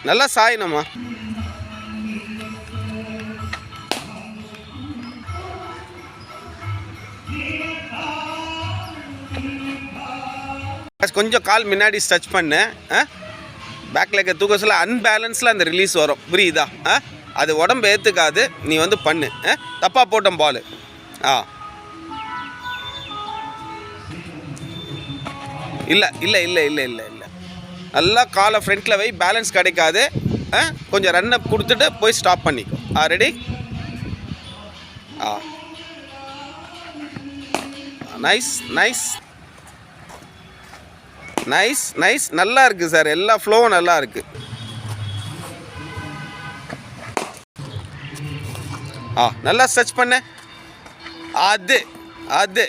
நல்லா சாயணும்மா. கொஞ்சம் கால் முன்னாடி ஸ்ட்ரெச் பண்ணு. பேக் லெக்கை தூக்க சொல்ல அன்பேலன்ஸில் அந்த ரிலீஸ் வரும், புரியுதா? அது உடம்பு ஏற்றுக்காது, நீ வந்து பண்ணு. தப்பாக போட்டோம் பால். இல்லை இல்லை இல்லை இல்லை இல்லை இல்லை நல்லா காலை ஃப்ரண்ட்டில் வை, பேலன்ஸ் கிடைக்காது. கொஞ்சம் ரன் அப் கொடுத்துட்டு போய் ஸ்டாப் பண்ணிக்கோ. Ready? Nice nice nice nice. நல்லா இருக்குது சார், எல்லா ஃப்ளோவும் நல்லா இருக்குது. நல்லா ஸ்ட்ரெச் பண்ண. அது அது